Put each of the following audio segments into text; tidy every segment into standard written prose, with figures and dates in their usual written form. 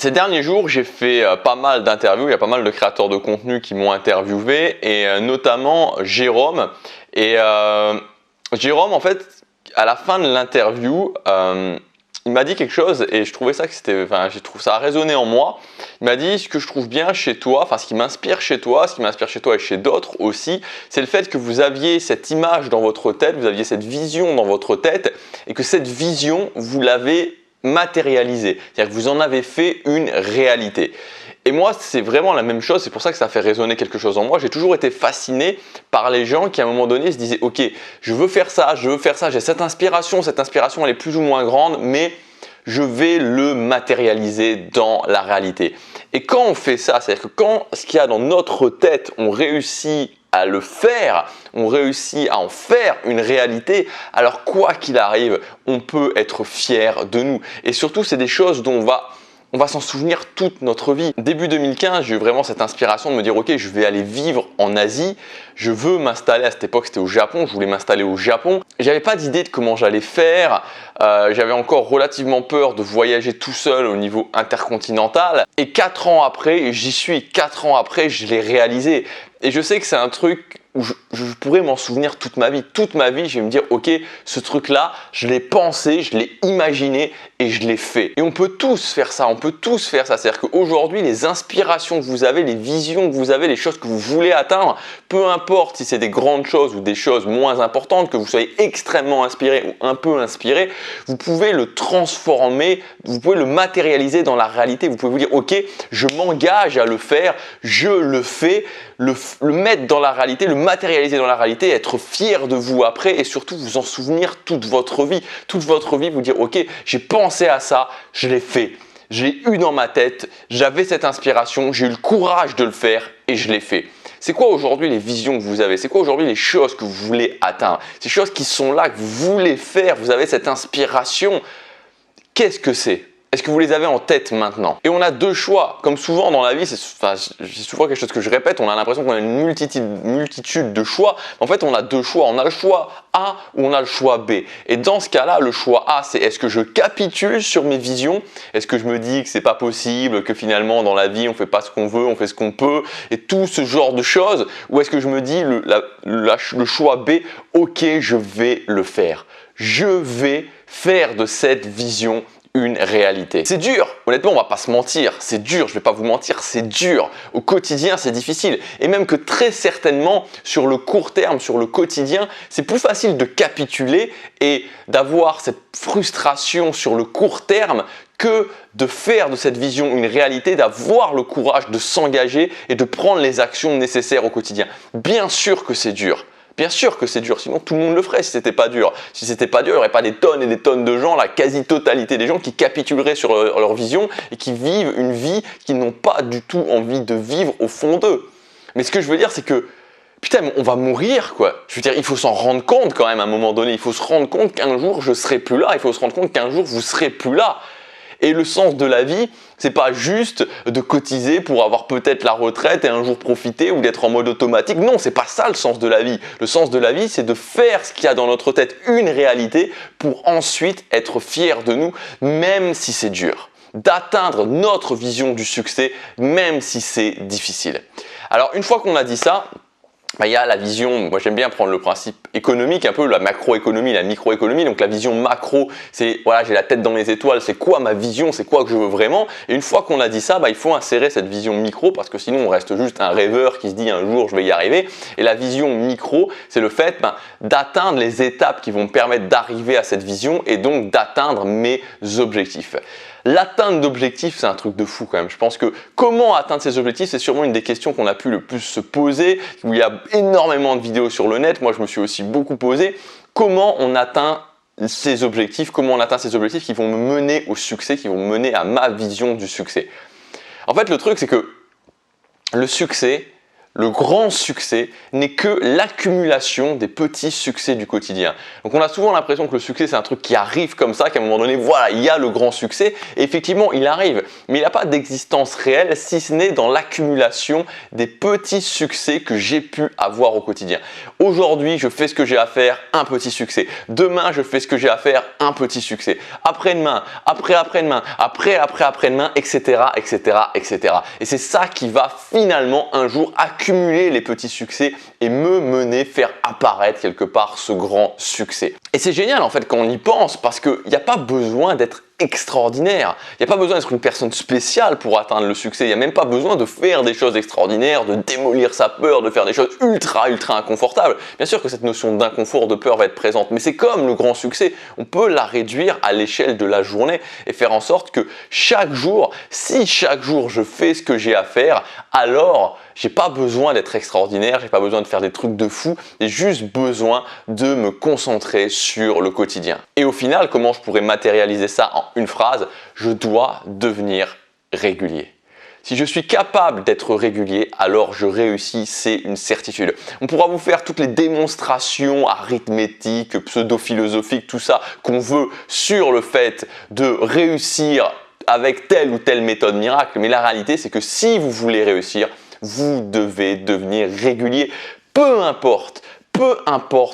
Ces derniers jours, j'ai fait pas mal d'interviews, il y a pas mal de créateurs de contenu qui m'ont interviewé et notamment Jérôme. Et Jérôme, en fait, à la fin de l'interview, il m'a dit quelque chose et je trouvais ça que c'était, ça a résonné en moi. Il m'a dit ce que je trouve bien chez toi, ce qui m'inspire chez toi, et chez d'autres aussi, c'est le fait que vous aviez cette image dans votre tête, vous aviez cette vision dans votre tête et que cette vision, vous l'avez matérialisée. C'est-à-dire que vous en avez fait une réalité. Et moi, c'est vraiment la même chose, c'est pour ça que ça fait résonner quelque chose en moi. J'ai toujours été fasciné par les gens qui à un moment donné se disaient « Ok, je veux faire ça, j'ai cette inspiration elle est plus ou moins grande, mais je vais le matérialiser dans la réalité. » Et quand on fait ça, c'est-à-dire que quand ce qu'il y a dans notre tête, on réussit à le faire, on réussit à en faire une réalité, alors quoi qu'il arrive, on peut être fier de nous. Et surtout, c'est des choses dont on va s'en souvenir toute notre vie. Début 2015, j'ai eu vraiment cette inspiration de me dire « Ok, je vais aller vivre en Asie, je veux m'installer ». À cette époque, c'était au Japon, je voulais m'installer au Japon. J'avais pas d'idée de comment j'allais faire, j'avais encore relativement peur de voyager tout seul au niveau intercontinental. Et 4 ans après, j'y suis, 4 ans après, je l'ai réalisé. Et je sais que c'est un truc où je pourrais m'en souvenir toute ma vie. Toute ma vie, je vais me dire, ok, ce truc-là, je l'ai pensé, je l'ai imaginé et je l'ai fait. Et on peut tous faire ça, on peut tous faire ça. C'est-à-dire qu'aujourd'hui, les inspirations que vous avez, les visions que vous avez, les choses que vous voulez atteindre, peu importe si c'est des grandes choses ou des choses moins importantes, que vous soyez extrêmement inspiré ou un peu inspiré, vous pouvez le transformer, vous pouvez le matérialiser dans la réalité. Vous pouvez vous dire, ok, je m'engage à le faire, je le fais, le mettre dans la réalité, le matérialiser dans la réalité, être fier de vous après et surtout vous en souvenir toute votre vie. Toute votre vie, vous dire ok, j'ai pensé à ça, je l'ai fait. Je l'ai eu dans ma tête, j'avais cette inspiration, j'ai eu le courage de le faire et je l'ai fait. C'est quoi aujourd'hui les visions que vous avez? C'est quoi aujourd'hui les choses que vous voulez atteindre? Ces choses qui sont là, que vous voulez faire, vous avez cette inspiration. Qu'est-ce que c'est? Est-ce que vous les avez en tête maintenant? Et on a deux choix. Comme souvent dans la vie, c'est souvent quelque chose que je répète, on a l'impression qu'on a une multitude de choix. En fait, on a deux choix. On a le choix A ou on a le choix B. Et dans ce cas-là, le choix A, c'est est-ce que je capitule sur mes visions? Est-ce que je me dis que c'est pas possible, que finalement dans la vie, on fait pas ce qu'on veut, on fait ce qu'on peut et tout ce genre de choses? Ou est-ce que je me dis le choix B, ok, je vais le faire. Je vais faire de cette vision une réalité. C'est dur, honnêtement on va pas se mentir, c'est dur, je vais pas vous mentir, c'est dur. Au quotidien c'est difficile et même que très certainement sur le court terme, sur le quotidien, c'est plus facile de capituler et d'avoir cette frustration sur le court terme que de faire de cette vision une réalité, d'avoir le courage de s'engager et de prendre les actions nécessaires au quotidien. Bien sûr que c'est dur. Bien sûr que c'est dur, sinon tout le monde le ferait si c'était pas dur. Si c'était pas dur, il n'y aurait pas des tonnes et des tonnes de gens, la quasi-totalité des gens qui capituleraient sur leur vision et qui vivent une vie qu'ils n'ont pas du tout envie de vivre au fond d'eux. Mais ce que je veux dire, c'est que putain, on va mourir quoi. Je veux dire, il faut s'en rendre compte quand même à un moment donné. Il faut se rendre compte qu'un jour je serai plus là. Il faut se rendre compte qu'un jour vous serez plus là. Et le sens de la vie, c'est pas juste de cotiser pour avoir peut-être la retraite et un jour profiter ou d'être en mode automatique. Non, c'est pas ça le sens de la vie. Le sens de la vie, c'est de faire ce qu'il y a dans notre tête une réalité pour ensuite être fier de nous, même si c'est dur. D'atteindre notre vision du succès, même si c'est difficile. Alors, une fois qu'on a dit ça, il y a la vision, moi j'aime bien prendre le principe économique, un peu la macroéconomie, la microéconomie. Donc la vision macro, c'est voilà, j'ai la tête dans les étoiles, c'est quoi ma vision, c'est quoi que je veux vraiment. Et une fois qu'on a dit ça, il faut insérer cette vision micro parce que sinon on reste juste un rêveur qui se dit un jour je vais y arriver. Et la vision micro, c'est le fait d'atteindre les étapes qui vont me permettre d'arriver à cette vision et donc d'atteindre mes objectifs. L'atteinte d'objectifs, c'est un truc de fou quand même. Je pense que comment atteindre ces objectifs, c'est sûrement une des questions qu'on a pu le plus se poser, où il y a énormément de vidéos sur le net. Moi, je me suis aussi beaucoup posé. Comment on atteint ces objectifs? Comment on atteint ces objectifs qui vont me mener au succès, qui vont me mener à ma vision du succès? En fait, le truc, c'est que le succès, le grand succès n'est que l'accumulation des petits succès du quotidien. Donc on a souvent l'impression que le succès c'est un truc qui arrive comme ça, qu'à un moment donné, voilà, il y a le grand succès, et effectivement il arrive, mais il n'a pas d'existence réelle si ce n'est dans l'accumulation des petits succès que j'ai pu avoir au quotidien. Aujourd'hui, je fais ce que j'ai à faire, un petit succès. Demain, je fais ce que j'ai à faire, un petit succès. Après-demain, après-après-demain, après-après-après-demain, etc., etc., etc. Et c'est ça qui va finalement un jour accumuler les petits succès et me mener faire apparaître quelque part ce grand succès. Et c'est génial en fait quand on y pense parce qu'il n'y a pas besoin d'être extraordinaire. Il n'y a pas besoin d'être une personne spéciale pour atteindre le succès. Il n'y a même pas besoin de faire des choses extraordinaires, de démolir sa peur, de faire des choses ultra inconfortables. Bien sûr que cette notion d'inconfort, de peur va être présente, mais c'est comme le grand succès. On peut la réduire à l'échelle de la journée et faire en sorte que chaque jour, si chaque jour je fais ce que j'ai à faire, alors j'ai pas besoin d'être extraordinaire, j'ai pas besoin de faire des trucs de fou, j'ai juste besoin de me concentrer sur le quotidien. Et au final, comment je pourrais matérialiser ça en une phrase? Je dois devenir régulier. Si je suis capable d'être régulier, alors je réussis, c'est une certitude. On pourra vous faire toutes les démonstrations arithmétiques, pseudo-philosophiques, tout ça qu'on veut sur le fait de réussir avec telle ou telle méthode miracle, mais la réalité c'est que si vous voulez réussir, vous devez devenir régulier, peu importe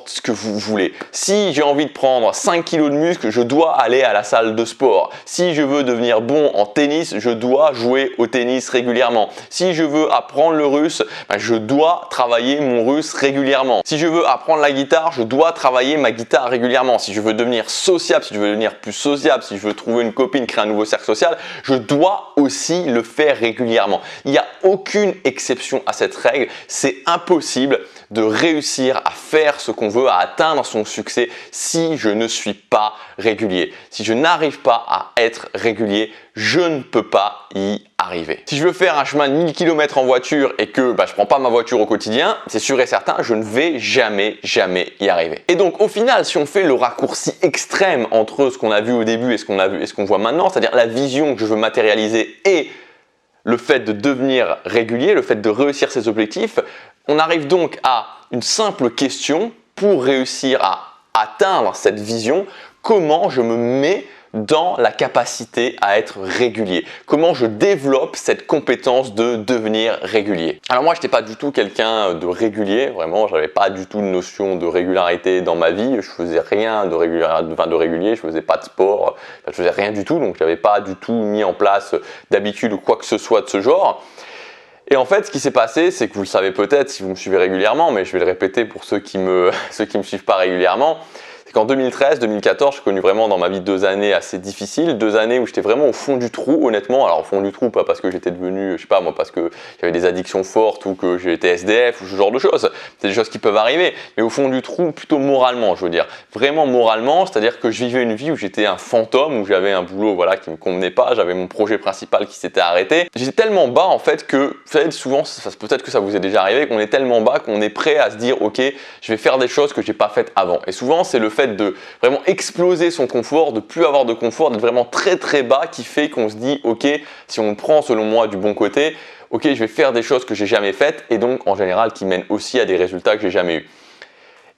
ce que vous voulez. Si j'ai envie de prendre 5 kilos de muscle, je dois aller à la salle de sport. Si je veux devenir bon en tennis, je dois jouer au tennis régulièrement. Si je veux apprendre le russe, je dois travailler mon russe régulièrement. Si je veux apprendre la guitare, je dois travailler ma guitare régulièrement. Si je veux devenir sociable, si je veux devenir plus sociable, si je veux trouver une copine, créer un nouveau cercle social, je dois aussi le faire régulièrement. Il n'y a aucune exception à cette règle. C'est impossible de réussir à faire ce qu'on veut, à atteindre son succès si je ne suis pas régulier. Si je n'arrive pas à être régulier, je ne peux pas y arriver. Si je veux faire un chemin de 1000 km en voiture et que je prends pas ma voiture au quotidien, c'est sûr et certain, je ne vais jamais y arriver. Et donc au final, si on fait le raccourci extrême entre ce qu'on a vu au début et ce qu'on voit maintenant, c'est-à-dire la vision que je veux matérialiser et le fait de devenir régulier, le fait de réussir ses objectifs, on arrive donc à une simple question pour réussir à atteindre cette vision. Comment je me mets dans la capacité à être régulier? Comment je développe cette compétence de devenir régulier? Alors moi, je n'étais pas du tout quelqu'un de régulier, vraiment, j'avais pas du tout de notion de régularité dans ma vie, je faisais rien de régulier, je faisais pas de sport, je faisais rien du tout, donc je n'avais pas du tout mis en place d'habitude ou quoi que ce soit de ce genre. Et en fait, ce qui s'est passé, c'est que vous le savez peut-être si vous me suivez régulièrement, mais je vais le répéter pour ceux qui me suivent pas régulièrement, c'est qu'en 2013-2014, j'ai connu vraiment dans ma vie 2 années assez difficiles, 2 années où j'étais vraiment au fond du trou, honnêtement. Alors au fond du trou, pas parce que j'étais devenu, je sais pas moi, parce que j'avais des addictions fortes ou que j'étais SDF ou ce genre de choses. C'est des choses qui peuvent arriver, mais au fond du trou, plutôt moralement, je veux dire. Vraiment moralement, c'est-à-dire que je vivais une vie où j'étais un fantôme, où j'avais un boulot voilà, qui me convenait pas, j'avais mon projet principal qui s'était arrêté. J'étais tellement bas en fait que, vous savez, souvent, peut-être que ça vous est déjà arrivé, qu'on est tellement bas qu'on est prêt à se dire, ok, je vais faire des choses que j'ai pas faites avant. Et souvent, c'est le fait de vraiment exploser son confort, de plus avoir de confort, d'être vraiment très bas qui fait qu'on se dit ok, si on prend selon moi du bon côté, ok, je vais faire des choses que j'ai jamais faites et donc en général qui mènent aussi à des résultats que j'ai jamais eu.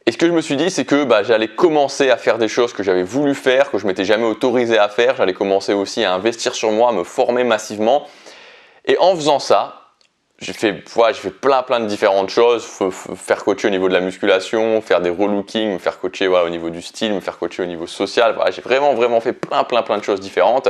Et ce que je me suis dit, c'est que j'allais commencer à faire des choses que j'avais voulu faire, que je m'étais jamais autorisé à faire, j'allais commencer aussi à investir sur moi, à me former massivement et en faisant ça, j'ai fait plein de différentes choses, faire coacher au niveau de la musculation, faire des relookings, me faire coacher au niveau du style, me faire coacher au niveau social. Voilà, j'ai vraiment fait plein de choses différentes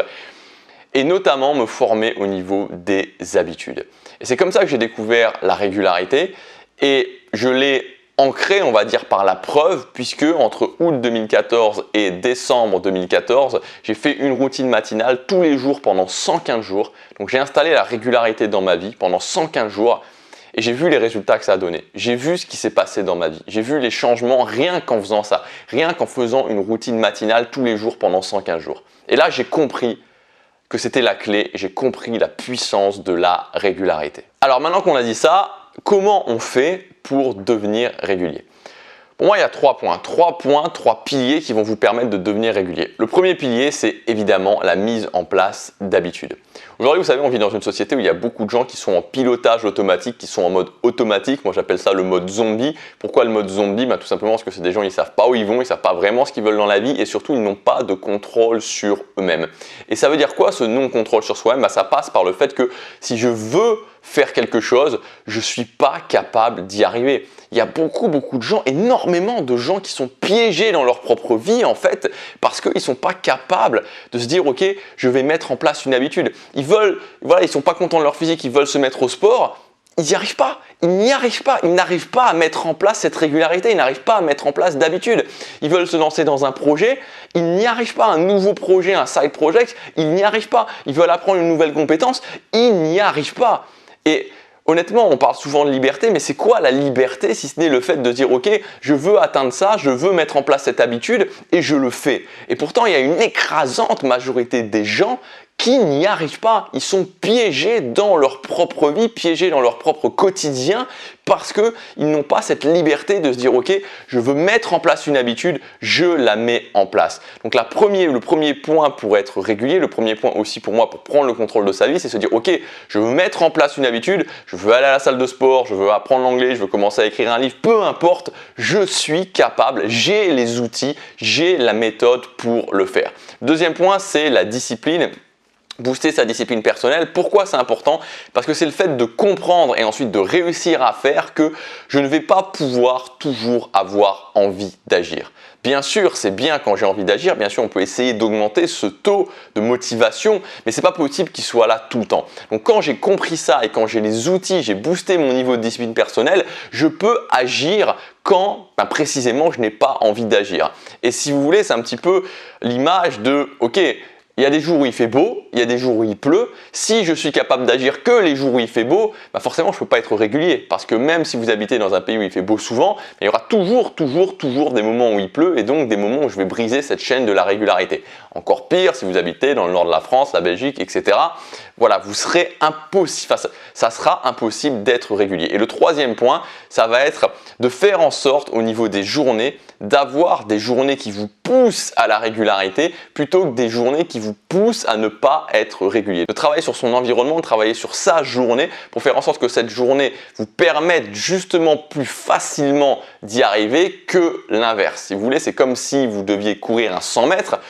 et notamment me former au niveau des habitudes. Et c'est comme ça que j'ai découvert la régularité et je l'ai ancré, on va dire, par la preuve, puisque entre août 2014 et décembre 2014, j'ai fait une routine matinale tous les jours pendant 115 jours. Donc j'ai installé la régularité dans ma vie pendant 115 jours et j'ai vu les résultats que ça a donné. J'ai vu ce qui s'est passé dans ma vie. J'ai vu les changements rien qu'en faisant ça, rien qu'en faisant une routine matinale tous les jours pendant 115 jours. Et là, j'ai compris que c'était la clé, j'ai compris la puissance de la régularité. Alors maintenant qu'on a dit ça, comment on fait pour devenir régulier? Pour moi, il y a 3 points, 3 piliers qui vont vous permettre de devenir régulier. Le premier pilier, c'est évidemment la mise en place d'habitudes. Aujourd'hui, vous savez, on vit dans une société où il y a beaucoup de gens qui sont en pilotage automatique, qui sont en mode automatique. Moi, j'appelle ça le mode zombie. Pourquoi le mode zombie? Tout simplement parce que c'est des gens, ils ne savent pas où ils vont, ils ne savent pas vraiment ce qu'ils veulent dans la vie et surtout, ils n'ont pas de contrôle sur eux-mêmes. Et ça veut dire quoi, ce non-contrôle sur soi-même? Ça passe par le fait que si je veux faire quelque chose, je ne suis pas capable d'y arriver. Il y a beaucoup de gens, énormément de gens qui sont piégés dans leur propre vie en fait parce qu'ils ne sont pas capables de se dire ok, je vais mettre en place une habitude. Ils sont pas contents de leur physique, ils veulent se mettre au sport, ils n'y arrivent pas, ils n'arrivent pas à mettre en place cette régularité, ils n'arrivent pas à mettre en place d'habitude. Ils veulent se lancer dans un projet, ils n'y arrivent pas, un nouveau projet, un side project, ils n'y arrivent pas. Ils veulent apprendre une nouvelle compétence, ils n'y arrivent pas. Et honnêtement, on parle souvent de liberté, mais c'est quoi la liberté si ce n'est le fait de dire ok, je veux atteindre ça, je veux mettre en place cette habitude et je le fais. Et pourtant, il y a une écrasante majorité des gens qui n'y arrivent pas. Ils sont piégés dans leur propre vie, piégés dans leur propre quotidien parce qu'ils n'ont pas cette liberté de se dire ok, je veux mettre en place une habitude, je la mets en place. Donc le premier point pour être régulier, le premier point aussi pour moi pour prendre le contrôle de sa vie, c'est se dire ok, je veux mettre en place une habitude, je veux aller à la salle de sport, je veux apprendre l'anglais, je veux commencer à écrire un livre, peu importe, je suis capable, j'ai les outils, j'ai la méthode pour le faire. Deuxième point, c'est la discipline. Booster sa discipline personnelle. Pourquoi c'est important? Parce que c'est le fait de comprendre et ensuite de réussir à faire que je ne vais pas pouvoir toujours avoir envie d'agir. Bien sûr, c'est bien quand j'ai envie d'agir, bien sûr on peut essayer d'augmenter ce taux de motivation, mais ce n'est pas possible qu'il soit là tout le temps. Donc quand j'ai compris ça et quand j'ai les outils, j'ai boosté mon niveau de discipline personnelle, je peux agir quand précisément je n'ai pas envie d'agir. Et si vous voulez, c'est un petit peu l'image de ok, il y a des jours où il fait beau, il y a des jours où il pleut. Si je suis capable d'agir que les jours où il fait beau, forcément je ne peux pas être régulier. Parce que même si vous habitez dans un pays où il fait beau souvent, il y aura toujours des moments où il pleut et donc des moments où je vais briser cette chaîne de la régularité. Encore pire si vous habitez dans le nord de la France, la Belgique, etc. Voilà, ça sera impossible d'être régulier. Et le troisième point, ça va être de faire en sorte au niveau des journées, d'avoir des journées qui vous poussent à la régularité plutôt que des journées qui vous poussent à ne pas être régulier. De travailler sur son environnement, de travailler sur sa journée pour faire en sorte que cette journée vous permette justement plus facilement d'y arriver que l'inverse. Si vous voulez, c'est comme si vous deviez courir un 100 mètres.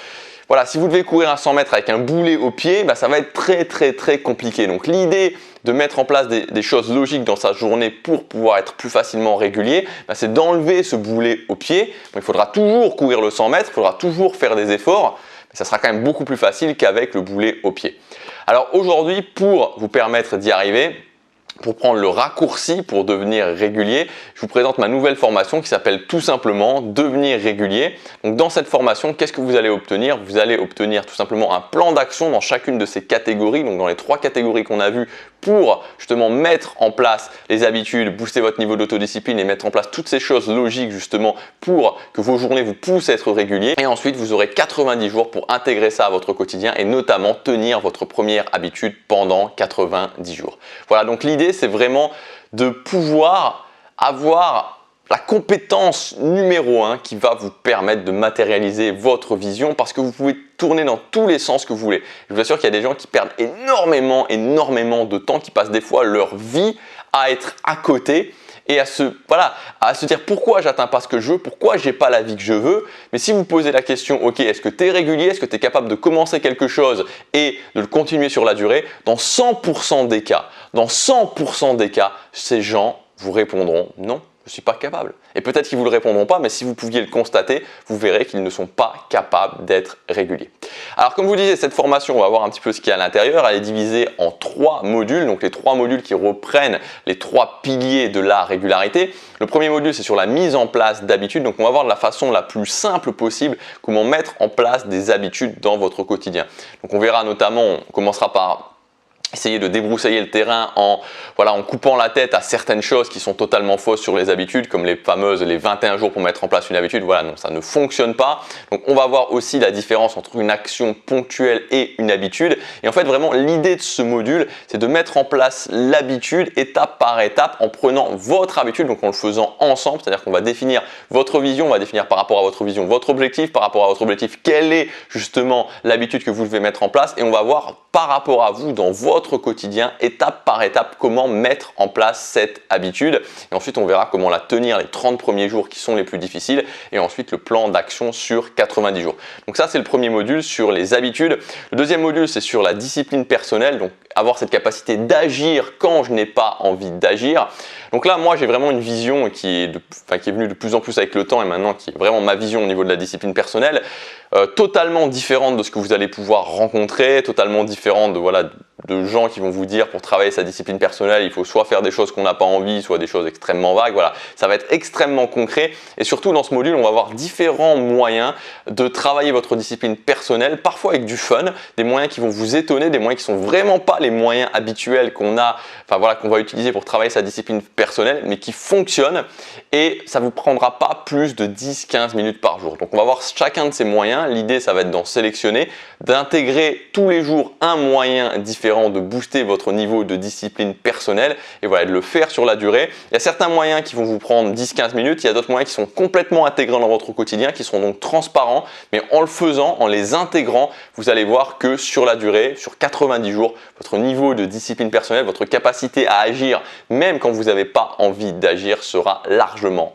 Voilà, si vous devez courir un 100 mètres avec un boulet au pied, ça va être très compliqué. Donc l'idée de mettre en place des choses logiques dans sa journée pour pouvoir être plus facilement régulier, c'est d'enlever ce boulet au pied. Donc, il faudra toujours courir le 100 mètres, il faudra toujours faire des efforts, mais ça sera quand même beaucoup plus facile qu'avec le boulet au pied. Alors aujourd'hui, pour vous permettre d'y arriver, pour prendre le raccourci pour devenir régulier, je vous présente ma nouvelle formation qui s'appelle tout simplement Devenir régulier. Donc dans cette formation, qu'est-ce que vous allez obtenir? Vous allez obtenir tout simplement un plan d'action dans chacune de ces catégories, donc dans les 3 catégories qu'on a vues pour justement mettre en place les habitudes, booster votre niveau d'autodiscipline et mettre en place toutes ces choses logiques justement pour que vos journées vous poussent à être réguliers. Et ensuite, vous aurez 90 jours pour intégrer ça à votre quotidien et notamment tenir votre première habitude pendant 90 jours. Voilà, donc l'idée c'est vraiment de pouvoir avoir la compétence numéro 1 qui va vous permettre de matérialiser votre vision parce que vous pouvez tourner dans tous les sens que vous voulez. Je vous assure qu'il y a des gens qui perdent énormément de temps, qui passent des fois leur vie à être à côté et à se dire pourquoi j'atteins pas ce que je veux, pourquoi j'ai pas la vie que je veux. Mais si vous posez la question, ok, est-ce que tu es régulier, est-ce que tu es capable de commencer quelque chose et de le continuer sur la durée, dans 100% des cas, ces gens vous répondront non. Je ne suis pas capable. Et peut-être qu'ils ne vous le répondront pas, mais si vous pouviez le constater, vous verrez qu'ils ne sont pas capables d'être réguliers. Alors comme je vous disais, cette formation, on va voir un petit peu ce qu'il y a à l'intérieur. Elle est divisée en 3 modules, donc les 3 modules qui reprennent les 3 piliers de la régularité. Le premier module, c'est sur la mise en place d'habitudes. Donc on va voir de la façon la plus simple possible comment mettre en place des habitudes dans votre quotidien. Donc on verra notamment, on commencera par essayer de débroussailler le terrain en coupant la tête à certaines choses qui sont totalement fausses sur les habitudes, comme les 21 jours pour mettre en place une habitude. Voilà, non, ça ne fonctionne pas. Donc on va voir aussi la différence entre une action ponctuelle et une habitude. Et en fait, vraiment, l'idée de ce module, c'est de mettre en place l'habitude étape par étape en prenant votre habitude, donc en le faisant ensemble. C'est-à-dire qu'on va définir votre vision, on va définir par rapport à votre vision votre objectif, par rapport à votre objectif, quelle est justement l'habitude que vous devez mettre en place, et on va voir par rapport à vous dans votre quotidien, étape par étape, comment mettre en place cette habitude. Et ensuite, on verra comment la tenir les 30 premiers jours qui sont les plus difficiles, et ensuite le plan d'action sur 90 jours. Donc ça, c'est le premier module sur les habitudes. Le deuxième module, c'est sur la discipline personnelle, donc avoir cette capacité d'agir quand je n'ai pas envie d'agir. Donc là, moi, j'ai vraiment une vision qui est venue de plus en plus avec le temps, et maintenant qui est vraiment ma vision au niveau de la discipline personnelle, totalement différente de ce que vous allez pouvoir rencontrer, totalement différente de gens qui vont vous dire pour travailler sa discipline personnelle, il faut soit faire des choses qu'on n'a pas envie, soit des choses extrêmement vagues. Voilà, ça va être extrêmement concret, et surtout dans ce module, on va avoir différents moyens de travailler votre discipline personnelle, parfois avec du fun, des moyens qui vont vous étonner, des moyens qui sont vraiment pas les moyens habituels qu'on va utiliser pour travailler sa discipline personnelle, mais qui fonctionnent, et ça vous prendra pas plus de 10-15 minutes par jour. Donc on va voir chacun de ces moyens. L'idée, ça va être d'en sélectionner, d'intégrer tous les jours un moyen différent de booster votre niveau de discipline personnelle, et voilà, de le faire sur la durée. Il y a certains moyens qui vont vous prendre 10-15 minutes, il y a d'autres moyens qui sont complètement intégrés dans votre quotidien, qui seront donc transparents, mais en le faisant, en les intégrant, vous allez voir que sur la durée, sur 90 jours, votre niveau de discipline personnelle, votre capacité à agir, même quand vous n'avez pas envie d'agir, sera largement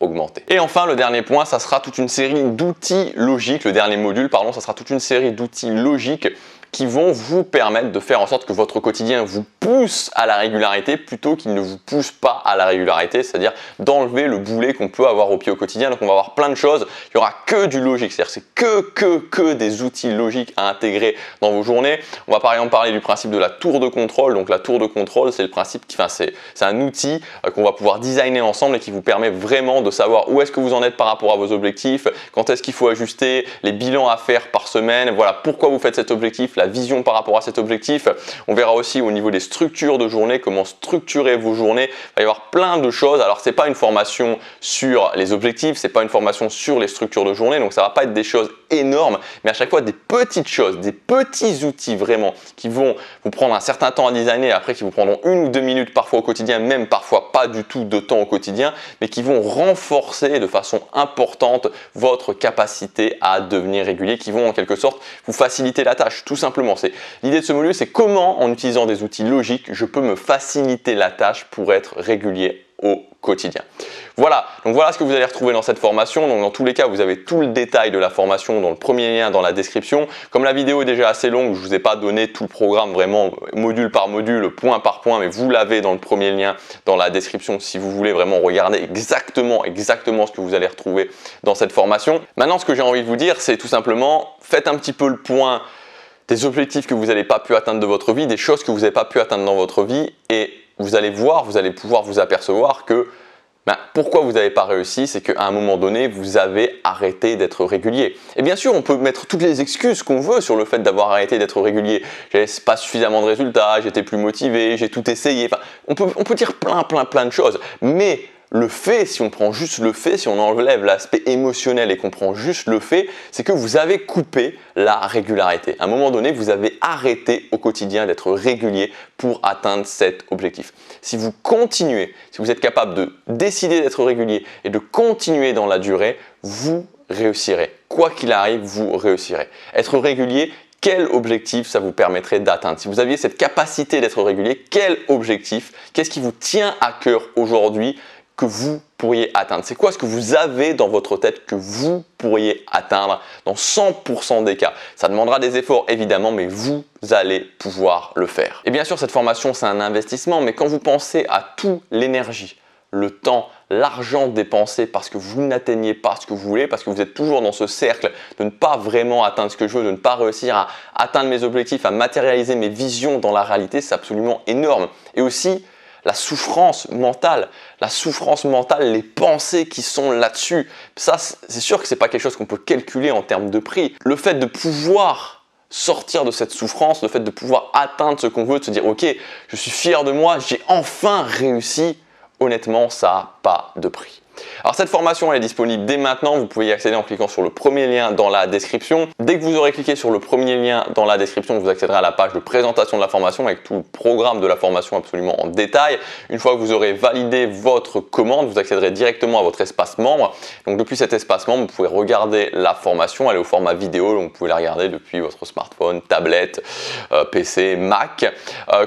augmenté. Et enfin, le dernier point, ça sera toute une série d'outils logiques. Le dernier module, pardon, ça sera toute une série d'outils logiques qui vont vous permettre de faire en sorte que votre quotidien vous pousse à la régularité plutôt qu'il ne vous pousse pas à la régularité, c'est-à-dire d'enlever le boulet qu'on peut avoir au pied au quotidien. Donc on va avoir plein de choses, il n'y aura que du logique, c'est-à-dire c'est que des outils logiques à intégrer dans vos journées. On va par exemple parler du principe de la tour de contrôle. Donc la tour de contrôle, c'est le principe c'est un outil qu'on va pouvoir designer ensemble et qui vous permet vraiment de savoir où est-ce que vous en êtes par rapport à vos objectifs, quand est-ce qu'il faut ajuster, les bilans à faire par semaine, voilà pourquoi vous faites cet objectif, la vision par rapport à cet objectif. On verra aussi au niveau des structures de journée, comment structurer vos journées. Il va y avoir plein de choses. Alors c'est pas une formation sur les objectifs, c'est pas une formation sur les structures de journée, donc ça va pas être des choses énormes, mais à chaque fois des petites choses, des petits outils vraiment qui vont vous prendre un certain temps à designer, après qui vous prendront 1 ou 2 minutes parfois au quotidien, même parfois pas du tout de temps au quotidien, mais qui vont renforcer de façon importante votre capacité à devenir régulier, qui vont en quelque sorte vous faciliter la tâche, tout simplement. L'idée de ce module, c'est comment, en utilisant des outils logiques, je peux me faciliter la tâche pour être régulier au quotidien. Voilà, donc voilà ce que vous allez retrouver dans cette formation. Donc dans tous les cas, vous avez tout le détail de la formation dans le premier lien dans la description. Comme la vidéo est déjà assez longue, je ne vous ai pas donné tout le programme vraiment module par module, point par point, mais vous l'avez dans le premier lien dans la description si vous voulez vraiment regarder exactement ce que vous allez retrouver dans cette formation. Maintenant, ce que j'ai envie de vous dire, c'est tout simplement, faites un petit peu le point des objectifs que vous n'avez pas pu atteindre de votre vie, des choses que vous n'avez pas pu atteindre dans votre vie, et vous allez pouvoir vous apercevoir que pourquoi vous n'avez pas réussi, c'est qu'à un moment donné, vous avez arrêté d'être régulier. Et bien sûr, on peut mettre toutes les excuses qu'on veut sur le fait d'avoir arrêté d'être régulier. J'avais pas suffisamment de résultats, j'étais plus motivé, j'ai tout essayé. Enfin, on peut dire plein de choses, mais le fait, si on prend juste le fait, si on enlève l'aspect émotionnel et qu'on prend juste le fait, c'est que vous avez coupé la régularité. À un moment donné, vous avez arrêté au quotidien d'être régulier pour atteindre cet objectif. Si vous continuez, si vous êtes capable de décider d'être régulier et de continuer dans la durée, vous réussirez. Quoi qu'il arrive, vous réussirez. Être régulier, quel objectif ça vous permettrait d'atteindre? Si vous aviez cette capacité d'être régulier, quel objectif? Qu'est-ce qui vous tient à cœur aujourd'hui que vous pourriez atteindre? C'est quoi ce que vous avez dans votre tête que vous pourriez atteindre dans 100% des cas? Ça demandera des efforts évidemment, mais vous allez pouvoir le faire. Et bien sûr, cette formation, c'est un investissement, mais quand vous pensez à toute l'énergie, le temps, l'argent dépensé parce que vous n'atteignez pas ce que vous voulez, parce que vous êtes toujours dans ce cercle de ne pas vraiment atteindre ce que je veux, de ne pas réussir à atteindre mes objectifs, à matérialiser mes visions dans la réalité, c'est absolument énorme. Et aussi, la souffrance mentale, les pensées qui sont là-dessus, ça c'est sûr que ce n'est pas quelque chose qu'on peut calculer en termes de prix. Le fait de pouvoir sortir de cette souffrance, le fait de pouvoir atteindre ce qu'on veut, de se dire ok, je suis fier de moi, j'ai enfin réussi, honnêtement, ça n'a pas de prix. Alors cette formation elle est disponible dès maintenant, vous pouvez y accéder en cliquant sur le premier lien dans la description. Dès que vous aurez cliqué sur le premier lien dans la description, vous accéderez à la page de présentation de la formation avec tout le programme de la formation absolument en détail. Une fois que vous aurez validé votre commande, vous accéderez directement à votre espace membre. Donc depuis cet espace membre, vous pouvez regarder la formation, elle est au format vidéo, donc vous pouvez la regarder depuis votre smartphone, tablette, PC, Mac.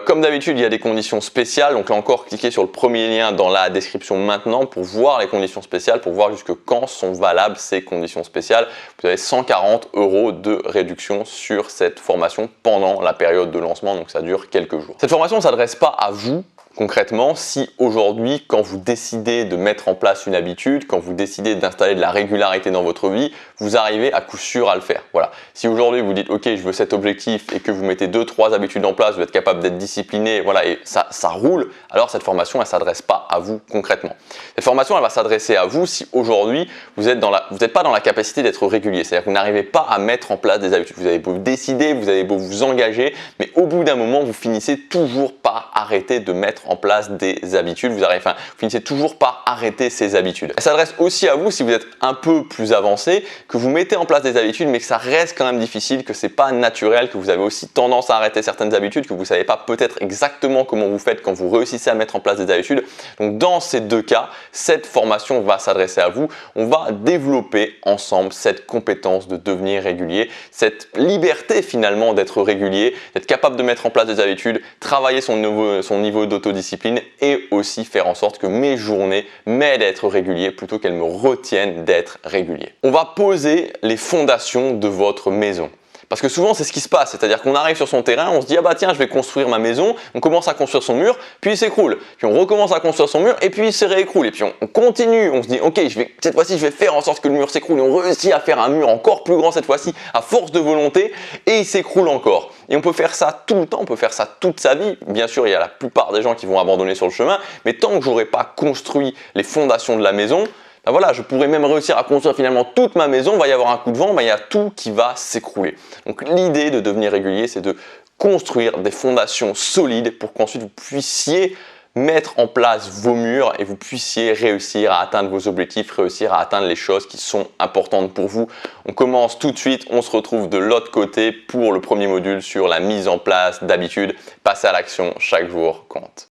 Comme d'habitude, il y a des conditions spéciales, donc là encore, cliquez sur le premier lien dans la description maintenant pour voir les conditions spéciales, pour voir jusque quand sont valables ces conditions spéciales. Vous avez 140 € de réduction sur cette formation pendant la période de lancement, donc ça dure quelques jours. Cette formation ne s'adresse pas à vous. Concrètement, si aujourd'hui, quand vous décidez de mettre en place une habitude, quand vous décidez d'installer de la régularité dans votre vie, vous arrivez à coup sûr à le faire. Voilà. Si aujourd'hui vous dites ok, je veux cet objectif et que vous mettez 2-3 habitudes en place, vous êtes capable d'être discipliné, voilà, et ça roule, alors cette formation elle ne s'adresse pas à vous concrètement. Cette formation elle va s'adresser à vous si aujourd'hui vous n'êtes pas dans la capacité d'être régulier, c'est-à-dire que vous n'arrivez pas à mettre en place des habitudes. Vous avez beau décider, vous avez beau vous engager, mais au bout d'un moment vous finissez toujours par arrêter de mettre en place des habitudes, vous finissez toujours par arrêter ces habitudes. Elle s'adresse aussi à vous si vous êtes un peu plus avancé, que vous mettez en place des habitudes mais que ça reste quand même difficile, que c'est pas naturel, que vous avez aussi tendance à arrêter certaines habitudes, que vous savez pas peut-être exactement comment vous faites quand vous réussissez à mettre en place des habitudes. Donc dans ces deux cas, cette formation va s'adresser à vous. On va développer ensemble cette compétence de devenir régulier, cette liberté finalement d'être régulier, d'être capable de mettre en place des habitudes, travailler son niveau d'autodiscipline et aussi faire en sorte que mes journées m'aident à être régulier plutôt qu'elles me retiennent d'être régulier. On va poser les fondations de votre maison. Parce que souvent c'est ce qui se passe, c'est-à-dire qu'on arrive sur son terrain, on se dit ah bah tiens je vais construire ma maison, on commence à construire son mur, puis il s'écroule, puis on recommence à construire son mur et puis il se réécroule et puis on continue, on se dit ok cette fois-ci je vais faire en sorte que le mur s'écroule et on réussit à faire un mur encore plus grand cette fois-ci à force de volonté et il s'écroule encore. Et on peut faire ça tout le temps, on peut faire ça toute sa vie. Bien sûr il y a la plupart des gens qui vont abandonner sur le chemin, mais tant que j'aurai pas construit les fondations de la maison, ben voilà, je pourrais même réussir à construire finalement toute ma maison, il va y avoir un coup de vent, ben il y a tout qui va s'écrouler. Donc l'idée de devenir régulier, c'est de construire des fondations solides pour qu'ensuite vous puissiez mettre en place vos murs et vous puissiez réussir à atteindre vos objectifs, réussir à atteindre les choses qui sont importantes pour vous. On commence tout de suite, on se retrouve de l'autre côté pour le premier module sur la mise en place d'habitudes. Passez à l'action, chaque jour compte.